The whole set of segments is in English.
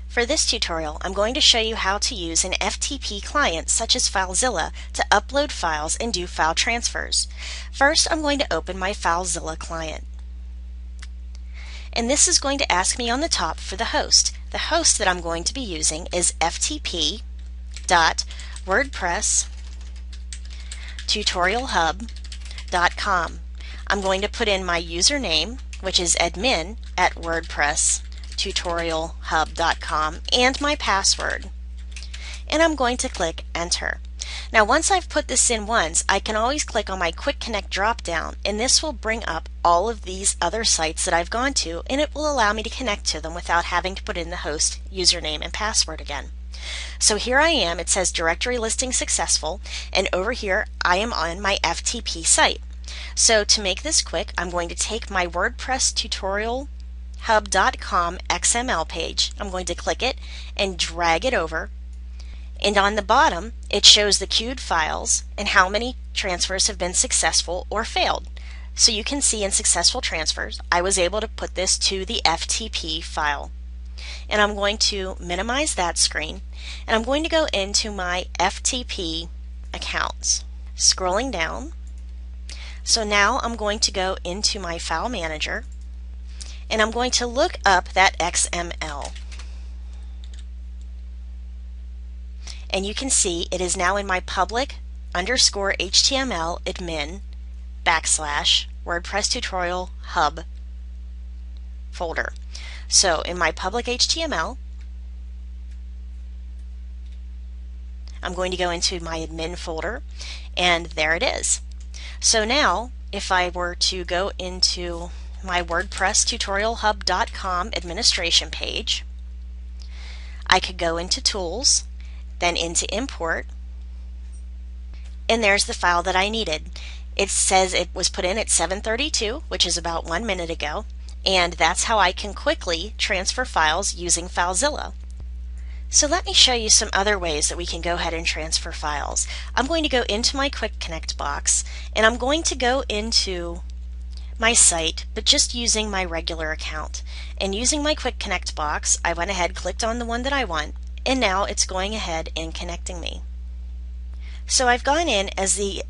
For this tutorial, I'm going to show you how to use an FTP client such as Filezilla to upload files and do file transfers. First, I'm going to open my Filezilla client. And this is going to ask me on the top for the host. The host that I'm going to be using is ftp.wordpresstutorialhub.com. I'm going to put in my username, which is admin@wordpresstutorialhub.com, and my password. And I'm going to click enter. Now once I've put this in once, I can always click on my Quick Connect drop down, and this will bring up all of these other sites that I've gone to, and it will allow me to connect to them without having to put in the host username and password again. So here I am, it says directory listing successful, and over here I am on my FTP site. So to make this quick, I'm going to take my WordPress tutorialhub.com XML page, I'm going to click it and drag it over, and on the bottom it shows the queued files and how many transfers have been successful or failed. So you can see in successful transfers I was able to put this to the FTP file. And I'm going to minimize that screen, and I'm going to go into my FTP accounts. Scrolling down, so now I'm going to go into my file manager and I'm going to look up that XML. And you can see it is now in my public_HTML admin / WordPress tutorial hub folder. So in my public HTML, I'm going to go into my admin folder, and there it is. So now if I were to go into my WordPress tutorialhub.com administration page, I could go into Tools, then into Import, and there's the file that I needed. It says it was put in at 7:32, which is about 1 minute ago, and that's how I can quickly transfer files using Filezilla. So let me show you some other ways that we can go ahead and transfer files. I'm going to go into my Quick Connect box, and I'm going to go into my site, but just using my regular account. And using my Quick Connect box, I went ahead, clicked on the one that I want, and now it's going ahead and connecting me. So I've gone in as the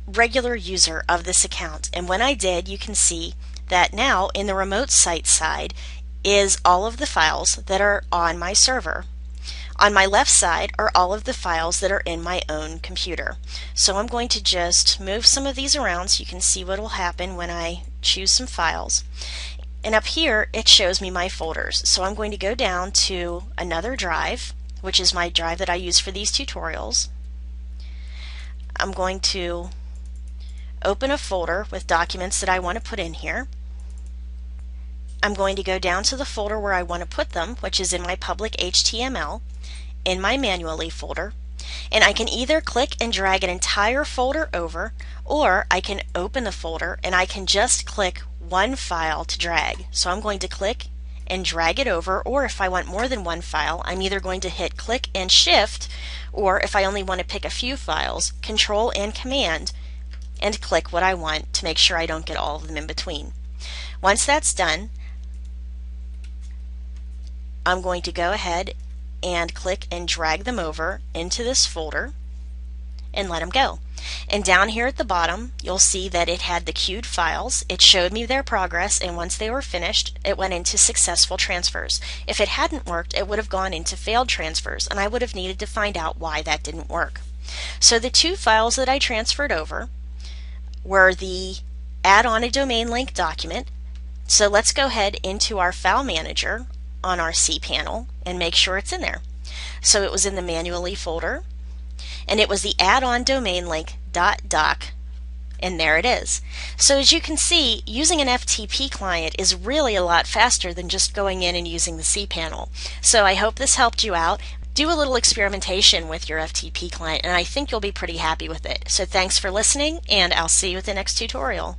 regular user of this account, and when I did, you can see that now in the remote site side is all of the files that are on my server. On my left side are all of the files that are in my own computer. So I'm going to just move some of these around so you can see what will happen when I choose some files. And up here it shows me my folders. So I'm going to go down to another drive, which is my drive that I use for these tutorials. I'm going to open a folder with documents that I want to put in here. I'm going to go down to the folder where I want to put them, which is in my public HTML, in my manually folder, and I can either click and drag an entire folder over, or I can open the folder and I can just click one file to drag. So I'm going to click and drag it over, or if I want more than one file, I'm either going to hit click and shift, or if I only want to pick a few files, control and command, and click what I want to make sure I don't get all of them in between. Once that's done, I'm going to go ahead and click and drag them over into this folder and let them go. And down here at the bottom you'll see that it had the queued files. It showed me their progress, and once they were finished it went into successful transfers. If it hadn't worked, it would have gone into failed transfers, and I would have needed to find out why that didn't work. So the two files that I transferred over were the add on a domain link document. So let's go ahead into our file manager on our cPanel and make sure it's in there. So it was in the manually folder, and it was the add-on domain link .doc, and there it is. So as you can see, using an FTP client is really a lot faster than just going in and using the cPanel. So I hope this helped you out. Do a little experimentation with your FTP client, and I think you'll be pretty happy with it. So thanks for listening, and I'll see you with the next tutorial.